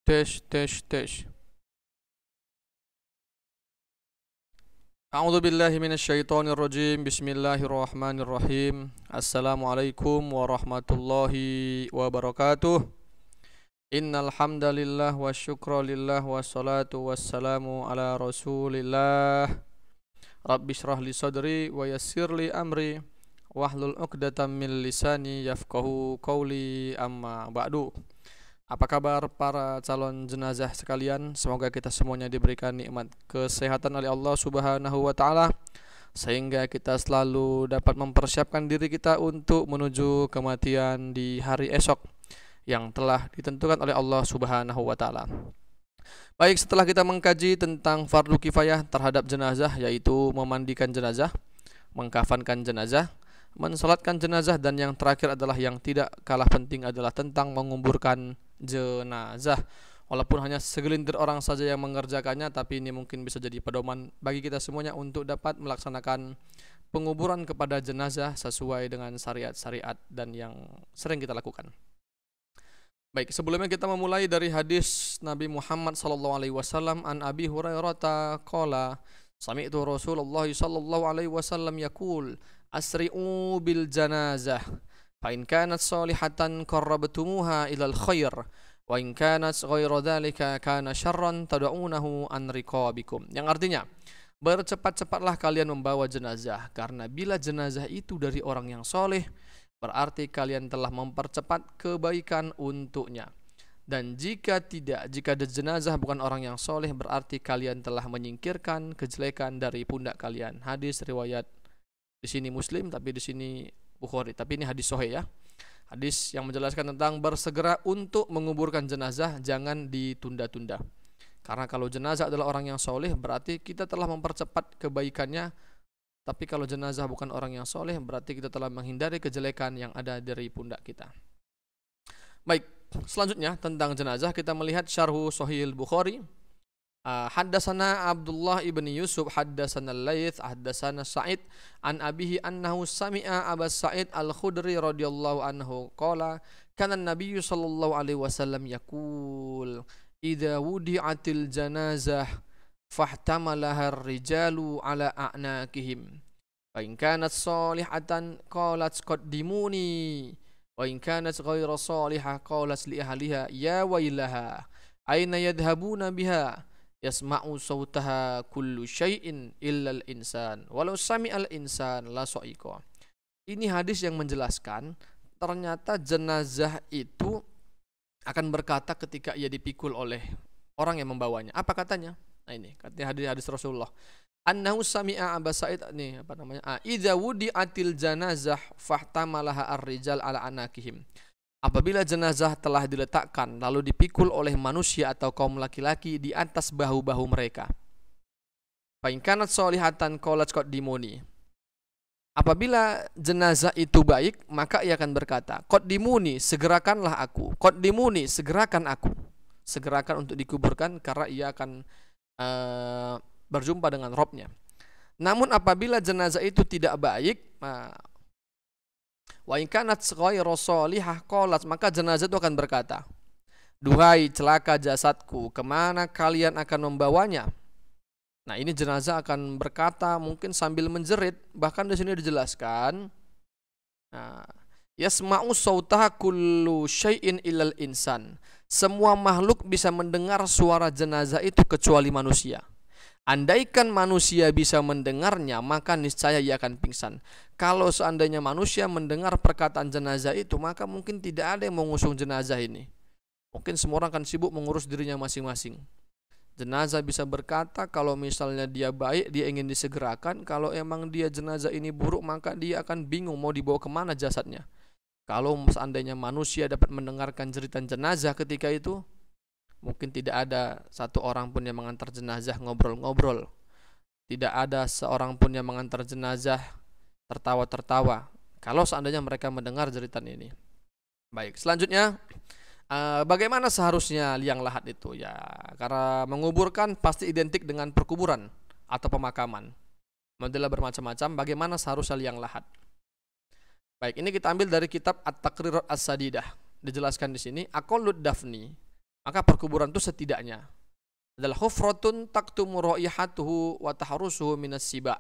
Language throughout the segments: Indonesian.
Tes, tes, tes. A'udzu billahi minasyaitonir rajim. Bismillahirrahmanirrahim. Assalamualaikum warahmatullahi wabarakatuh. Innal hamdalillah wa syukra lillah wassalatu wassalamu ala Rasulillah. Rabbi shrah li sadri wa yassir li amri wahlul 'uqdatam min lisani yafqahu qawli, amma ba'du. Apa kabar para calon jenazah sekalian? Semoga kita semuanya diberikan nikmat kesehatan oleh Allah Subhanahu wa taala sehingga kita selalu dapat mempersiapkan diri kita untuk menuju kematian di hari esok yang telah ditentukan oleh Allah Subhanahu wa taala. Baik, setelah kita mengkaji tentang fardu kifayah terhadap jenazah, yaitu memandikan jenazah, mengkafankan jenazah, mensalatkan jenazah, dan yang terakhir adalah yang tidak kalah penting adalah tentang menguburkan jenazah. Walaupun hanya segelintir orang saja yang mengerjakannya, tapi ini mungkin bisa jadi pedoman bagi kita semuanya untuk dapat melaksanakan penguburan kepada jenazah sesuai dengan syariat-syariat dan yang sering kita lakukan. Baik, sebelumnya kita memulai dari hadis Nabi Muhammad SAW. An Abi Hurairah qala sami'tu Rasulullah sallallahu alaihi wasallam yaqul asri'u bil janazah fa in kanat salihatan qarrabtumuha ilal khair wa in kanat ghairu dzalika kana syarran tad'unahu an riqabikum. Yang artinya, bercepat-cepatlah kalian membawa jenazah, karena bila jenazah itu dari orang yang soleh, berarti kalian telah mempercepat kebaikan untuknya. Dan jika tidak, jika jenazah bukan orang yang soleh, berarti kalian telah menyingkirkan kejelekan dari pundak kalian. Hadis riwayat di sini Muslim, tapi di sini Bukhari. Tapi ini hadis sahih ya. Hadis yang menjelaskan tentang bersegera untuk menguburkan jenazah, jangan ditunda-tunda. Karena kalau jenazah adalah orang yang soleh, berarti kita telah mempercepat kebaikannya. Tapi kalau jenazah bukan orang yang soleh, berarti kita telah menghindari kejelekan yang ada dari pundak kita. Baik, selanjutnya tentang jenazah kita melihat syarhu Sahih Bukhari. Haddasana Abdullah ibn Yusuf, haddasana Laits, haddasana Sa'id an abihi annahu sami'a Aba Sa'id al-Khudri radhiyallahu anhu qala kana an-nabiy sallallahu alaihi wasallam yaqul idza wudi'atil janazah fahtamalaha ar-rijalu ala a'naqihim wa in kanat salihatan qalat qaddimuni wa in kanat ghairu salihah qalat li ahliha ya wailaha aina yadhhabuna biha yasma'u sautaha kullu syai'in illal insan walau sami'al insan la sa'iqa. Ini hadis yang menjelaskan ternyata jenazah itu akan berkata ketika ia dipikul oleh orang yang membawanya. Apa katanya? Nah ini katanya hadis Rasulullah. Annahu sami'a Aba Sa'id, nih apa namanya? Idza wudi'atil janazah fahtamalaha ar-rijal ala anakihim. Apabila jenazah telah diletakkan lalu dipikul oleh manusia atau kaum laki-laki di atas bahu-bahu mereka. Fa in kanat sholihatan qalat qaddimuni. Apabila jenazah itu baik, maka ia akan berkata, qaddimuni, segerakanlah aku. Qaddimuni, segerakan aku. Segerakan untuk dikuburkan karena ia akan berjumpa dengan Robnya. Namun apabila jenazah itu tidak baik, wa in kanat ghairu shalihah qalat, maka jenazah itu akan berkata, duhai celaka jasadku, kemana kalian akan membawanya? Nah, ini jenazah akan berkata mungkin sambil menjerit. Bahkan di sini dijelaskan, yasma'u sautaha kullu syai'in illal insan. Semua makhluk bisa mendengar suara jenazah itu kecuali manusia. Andaikan manusia bisa mendengarnya, maka niscaya ia akan pingsan. Kalau seandainya manusia mendengar perkataan jenazah itu, maka mungkin tidak ada yang mengusung jenazah ini. Mungkin semua orang akan sibuk mengurus dirinya masing-masing. Jenazah bisa berkata kalau misalnya dia baik, dia ingin disegerakan. Kalau emang dia jenazah ini buruk, maka dia akan bingung mau dibawa kemana jasadnya. Kalau seandainya manusia dapat mendengarkan jeritan jenazah ketika itu, mungkin tidak ada satu orang pun yang mengantar jenazah ngobrol-ngobrol. Tidak ada seorang pun yang mengantar jenazah tertawa-tertawa kalau seandainya mereka mendengar jeritan ini. Baik, selanjutnya bagaimana seharusnya liang lahat itu? Ya, karena menguburkan pasti identik dengan perkuburan atau pemakaman. Modelnya bermacam-macam. Bagaimana seharusnya liang lahat? Baik, ini kita ambil dari kitab At-Taqrirat As-Sadidah. Dijelaskan di sini, aqallud dafni, Maka perkuburan itu setidaknya adalah hufratun taktumu raihatuhu wa tahrusuhu minas siba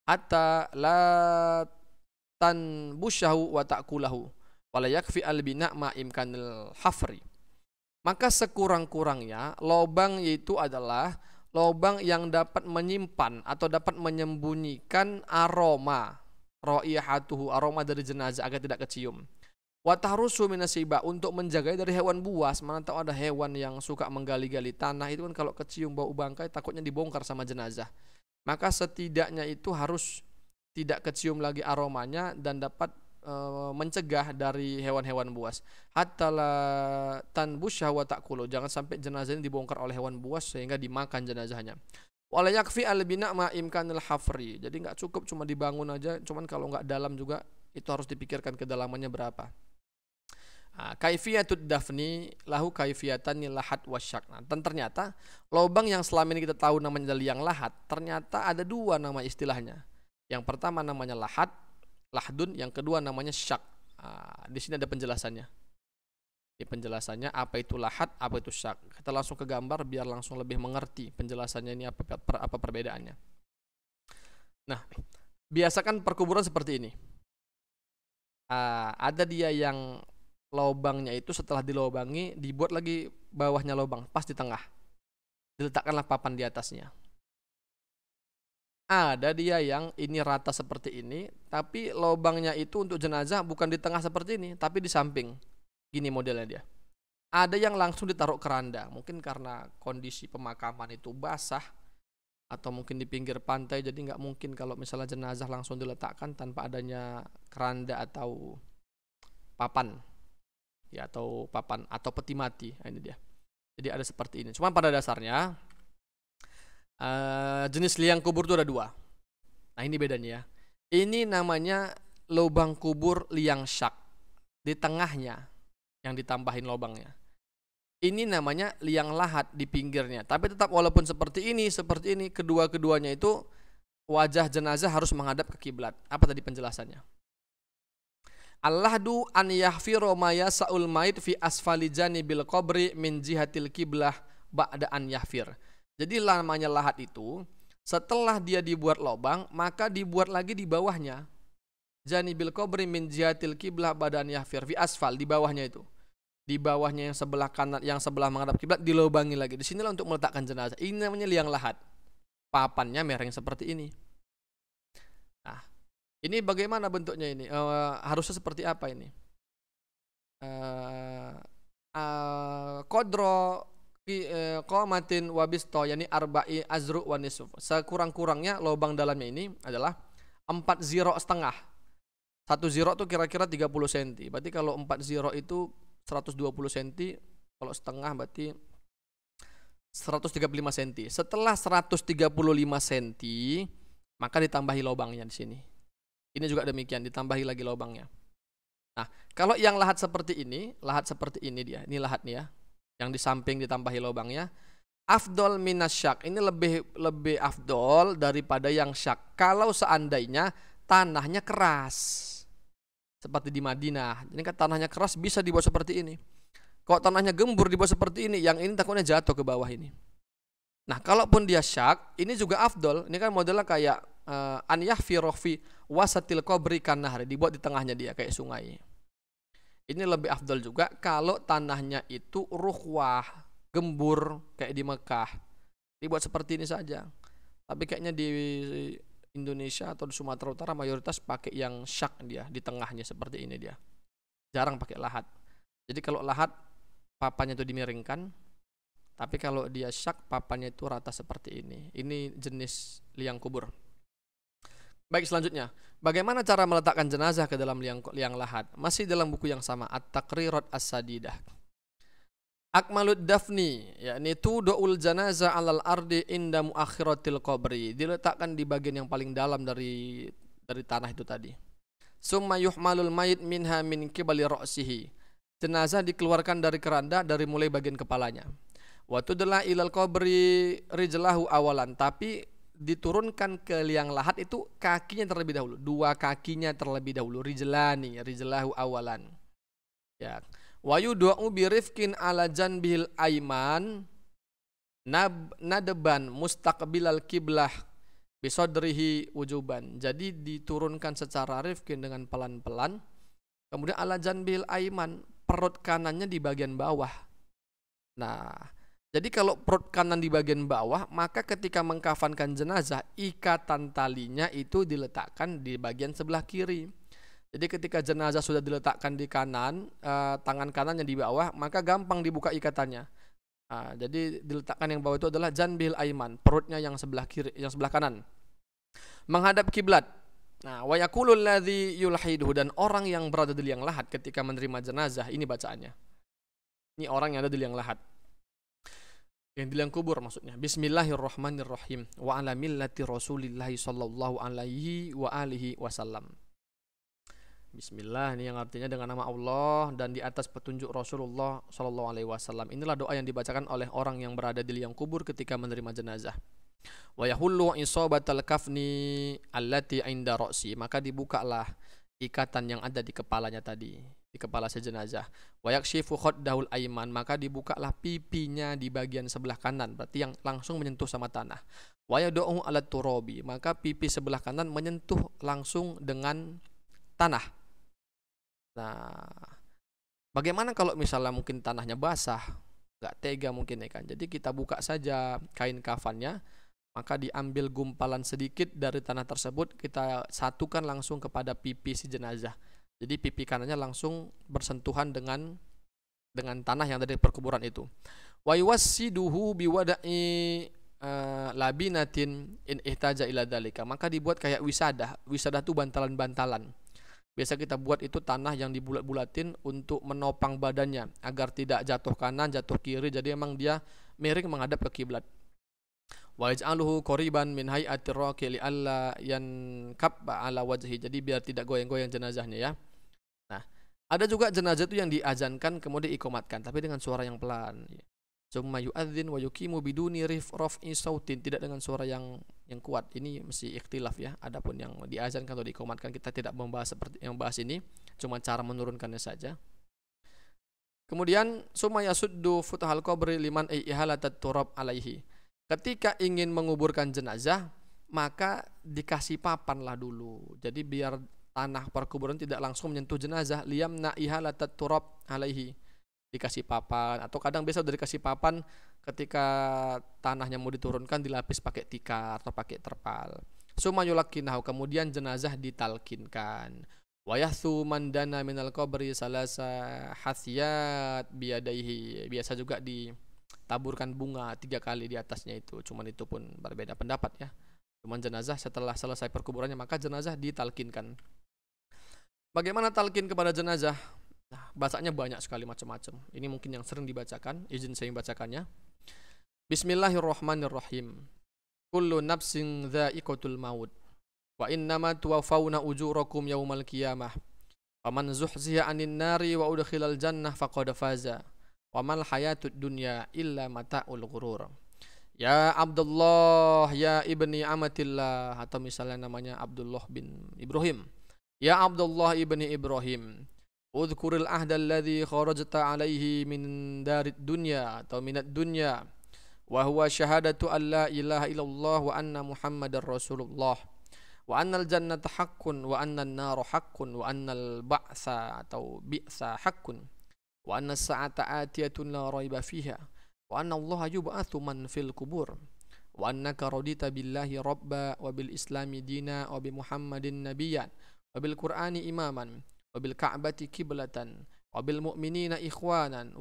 hatta la tanbushahu wa ta'kulahu wala yakfi al-bina' ma imkanil hafri. Maka sekurang-kurangnya lobang itu adalah lobang yang dapat menyimpan atau dapat menyembunyikan aroma raihatuhu, aroma dari jenazah agar tidak kecium. Wa tahrusu minasiba, untuk menjaga dari hewan buas. Mana tahu ada hewan yang suka menggali-gali tanah, itu kan kalau kecium bau bangkai takutnya dibongkar sama jenazah. Maka setidaknya itu harus tidak kecium lagi aromanya dan dapat mencegah dari hewan-hewan buas. Hatta la tanbusyah wa ta'kulu, jangan sampai jenazah ini dibongkar oleh hewan buas sehingga dimakan jenazahnya. Wala yakfi al bina ma imkanil hafri, jadi nggak cukup cuma dibangun aja, cuman kalau nggak dalam juga itu harus dipikirkan kedalamannya berapa. Kaifiyatud dafni lahu kaifiyatan lahat wasyak. Nah, dan ternyata lubang yang selama ini kita tahu namanya liang lahat, ternyata ada dua nama istilahnya. Yang pertama namanya lahat, lahdun, yang kedua namanya syak. Di sini ada penjelasannya. Di penjelasannya apa itu lahat, apa itu syak. Kita langsung ke gambar biar langsung lebih mengerti penjelasannya ini apa perbedaannya. Nah, biasakan perkuburan seperti ini. Ada dia yang lubangnya itu setelah dilobangi dibuat lagi bawahnya lubang pas di tengah, diletakkanlah papan di atasnya. Ada dia yang ini rata seperti ini, tapi lubangnya itu untuk jenazah bukan di tengah seperti ini, tapi di samping. Gini modelnya dia. Ada yang langsung ditaruh keranda, mungkin karena kondisi pemakaman itu basah atau mungkin di pinggir pantai, jadi nggak mungkin kalau misalnya jenazah langsung diletakkan tanpa adanya keranda atau papan. Ya, atau papan atau peti mati. Nah, ini dia. Jadi ada seperti ini. Cuma pada dasarnya jenis liang kubur itu ada dua. Nah, ini bedanya ya. Ini namanya lubang kubur liang syak. Di tengahnya yang ditambahin lubangnya. Ini namanya liang lahat di pinggirnya. Tapi tetap walaupun seperti ini, kedua-keduanya itu wajah jenazah harus menghadap ke kiblat. Apa tadi penjelasannya? Allahdu an yahfiru ma yasaul mait fi asfali janibil qabri min jihatil qiblah ba'da an yahfir. Jadi namanya lahat itu setelah dia dibuat lubang, maka dibuat lagi di bawahnya. Janibil qabri min jihatil qiblah ba'da an yahfir, fi asfal, di bawahnya itu. Di bawahnya yang sebelah kanan, yang sebelah menghadap kiblat dilubangi lagi. Di sinilah untuk meletakkan jenazah. Ini namanya liang lahat. Papannya mereng seperti ini. Nah, ini bagaimana bentuknya ini? Harusnya seperti apa ini? Kodro qomatin wabisto, yani arba'i azru wa nisuf. Sekurang-kurangnya lubang dalamnya ini adalah 4 ziro setengah. 1 ziro itu kira-kira 30 cm. Berarti kalau 4 ziro itu 120 cm, kalau setengah berarti 135 cm. Setelah 135 cm, maka ditambahi lubangnya di sini. Ini juga demikian, ditambahi lagi lubangnya. Nah, kalau yang lahat seperti ini dia. Ini lahat nih ya. Yang di samping ditambahi lubangnya. Afdol minas syak. Ini lebih afdol daripada yang syak. Kalau seandainya tanahnya keras. Seperti di Madinah. Jadi kan tanahnya keras bisa dibuat seperti ini. Kalau tanahnya gembur dibuat seperti ini, yang ini takutnya jatuh ke bawah ini. Nah, kalaupun dia syak, ini juga afdol. Ini kan modelnya kayak an yahfiru fi wasatil qabri kanahri, dibuat di tengahnya dia kayak sungai. Ini lebih afdol juga kalau tanahnya itu ruhwah, gembur kayak di Mekah. Dibuat seperti ini saja. Tapi kayaknya di Indonesia atau di Sumatera Utara mayoritas pakai yang syak dia, di tengahnya seperti ini dia. Jarang pakai lahat. Jadi kalau lahat papannya itu dimiringkan, tapi kalau dia syak papannya itu rata seperti ini. Ini jenis liang kubur. Baik, selanjutnya, bagaimana cara meletakkan jenazah ke dalam liang lahat? Masih dalam buku yang sama, At-Taqrirat As-Sadidah. Akmalud dafni, yakni tudu'ul janazah alal ardi inda muakhiratil qabri, diletakkan di bagian yang paling dalam dari tanah itu tadi. Summa yuhmalul mayit minha min qibali ra'sihi, jenazah dikeluarkan dari keranda dari mulai bagian kepalanya. Wa tudla ilal qabri rijlahu awalan, tapi diturunkan ke liang lahat itu kakinya terlebih dahulu, dua kakinya terlebih dahulu, rijlahu awalan. Ya. Wa yud'u birifqin ala janbil aiman nadban mustaqbilal kiblah bisodrihi wujuban. Jadi diturunkan secara rifqin dengan pelan-pelan. Kemudian ala janbil aiman, perut kanannya di bagian bawah. Nah, jadi kalau perut kanan di bagian bawah, maka ketika mengkafankan jenazah, ikatan talinya itu diletakkan di bagian sebelah kiri. Jadi ketika jenazah sudah diletakkan di kanan, tangan kanannya di bawah, maka gampang dibuka ikatannya. Jadi diletakkan yang bawah itu adalah janbil aiman, perutnya yang sebelah kiri, yang sebelah kanan, menghadap kiblat. Nah, wa yaqulul ladzi yulhiduhu, dan orang yang berada di liang lahat ketika menerima jenazah, ini bacaannya. Ini orang yang ada di liang lahat. Yang di liang kubur maksudnya. Bismillahirrahmanirrahim. Wa ala millati Rasulillahi sallallahu alaihi wa alihi wasallam. Bismillah, ini yang artinya dengan nama Allah dan di atas petunjuk Rasulullah sallallahu alaihi wasallam. Inilah doa yang dibacakan oleh orang yang berada di liang kubur ketika menerima jenazah. Wa yahullu isabatal kafni allati inda ra'si, maka dibukalah ikatan yang ada di kepalanya tadi, di kepala si jenazah. Wa yakshifu khaddahul aiman, maka dibukalah pipinya di bagian sebelah kanan, berarti yang langsung menyentuh sama tanah. Wa yad'u ala turabi, maka pipi sebelah kanan menyentuh langsung dengan tanah. Nah, bagaimana kalau misalnya mungkin tanahnya basah, nggak tega mungkin ya kan. Jadi kita buka saja kain kafannya, maka diambil gumpalan sedikit dari tanah tersebut, kita satukan langsung kepada pipi si jenazah. Jadi pipi kanannya langsung bersentuhan dengan tanah yang dari perkuburan itu. Wa yuwassiduhu biwada'i labinatin in ihtaja ila dzalika, maka dibuat kayak wisada. Wisada itu bantalan-bantalan. Biasa kita buat itu tanah yang dibulat-bulatin untuk menopang badannya agar tidak jatuh kanan, jatuh kiri. Jadi emang dia miring menghadap ke kiblat. Wa yaj'aluhu qariban min hay'atir raqi li alla yankabba ala wajhi. Jadi biar tidak goyang-goyang jenazahnya ya. Nah, ada juga jenazah itu yang diazankan kemudian diikomatkan tapi dengan suara yang pelan. Summa yu'adzin wa yuqimu biduni raf'i sautin, tidak dengan suara yang kuat. Ini mesti ikhtilaf ya. Adapun yang diazankan atau diikomatkan kita tidak membahas seperti yang bahas ini, cuma cara menurunkannya saja. Kemudian summa yasuddu futhal qabri liman ihalatat turab alaihi. Ketika ingin menguburkan jenazah, maka dikasih papan lah dulu. Jadi biar tanah perkuburan tidak langsung menyentuh jenazah, liyamna ihalatat turab alaihi. Dikasih papan, atau kadang biasa udah dikasih papan ketika tanahnya mau diturunkan dilapis pakai tikar atau pakai terpal. Summa yulakkinahu, kemudian jenazah ditalkinkan. Wa yahthu man dana minal qabri salasa hasyat biyadaihi. Biasa juga ditaburkan bunga 3 kali di atasnya itu. Cuman itu pun berbeda pendapat ya. Cuman jenazah setelah selesai perkuburannya maka jenazah ditalkinkan. Bagaimana talkin kepada jenazah? Nah, bahasanya banyak sekali macam-macam. Ini mungkin yang sering dibacakan, izin saya membacakannya. Bismillahirrahmanirrahim. Kullu nafsin dha'iqatul maut. Wa innama tuwaffawna ujurakum yaumal qiyamah. Faman zuhziha 'anil nari wa udkhilal jannah faqad faza. Wa mal hayatud dunya illa mata'ul ghurur. Ya Abdullah, ya ibni amatillah, atau misalnya namanya Abdullah bin Ibrahim. Ya Abdullah ibni Ibrahim. Udhkuril ahda alladhi kharajta alaihi min darid dunya atau minat dunya wa huwa syahadatu an la ilaha illallah wa anna muhammadar rasulullah wa annal jannata haqqun wa annan nara haqqun wa annal ba'sa atau bi'sa haqqun wa anna sa'ata atiyatun la raiba fiha wa anna allaha yub'atsu man fil kubur wa annaka radita billahi rabba wa bil islami dina wa bi muhammadin nabiyyan wa bil qur'ani imaman wabil ka'bati kiblatan wabil mu'minina ikhwanan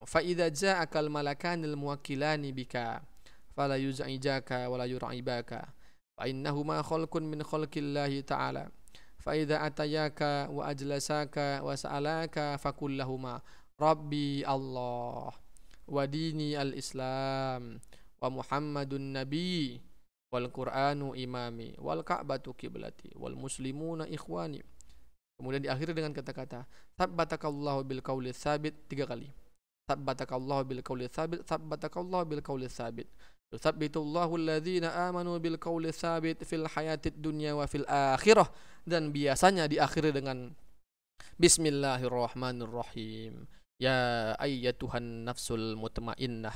fa idza ja'aka al malakanil muwakkilani bika fala yuz'ijaka wala yur'ibaka fa innahuma khalqun min khalqillahi ta'ala fa idza atayaka wa ajlasaka wa sa'alaka faqul lahumā rabbi Allah wa dini al islam wa muhammadun nabi wal qur'anu imami wal ka'batu kiblati wal muslimuna ikhwani. Kemudian diakhiri dengan kata-kata Tabbatakallahu bil qawli tsabit 3 kali. Tabbatakallahu bil qawli tsabit, tabbatakallahu bil qawli tsabit. Yutsabbitullahu alladhina amanu bil qawli tsabit fil hayatid dunya wa fil akhirah. Dan biasanya diakhiri dengan Bismillahirrahmanirrahim. Ya ayyatuhan nafsul mutmainnah,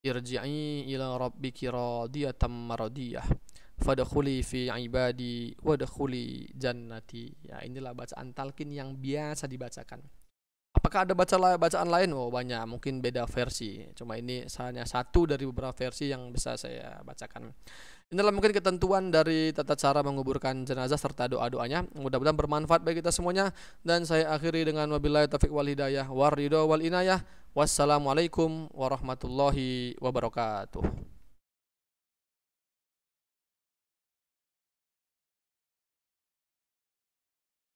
irji'i ila rabbiki radiyatan maradiyah, fadkhuli fi ibadi wadkhuli jannati. Ya, inilah bacaan talqin yang biasa dibacakan. Apakah ada bacaan lain? Oh, banyak, mungkin beda versi. Cuma ini hanya satu dari beberapa versi yang bisa saya bacakan. Inilah mungkin ketentuan dari tata cara menguburkan jenazah serta doa-doanya. Mudah-mudahan bermanfaat bagi kita semuanya. Dan saya akhiri dengan wabillahi taufiq wal hidayah war ridho wal inayah. Wassalamualaikum warahmatullahi wabarakatuh.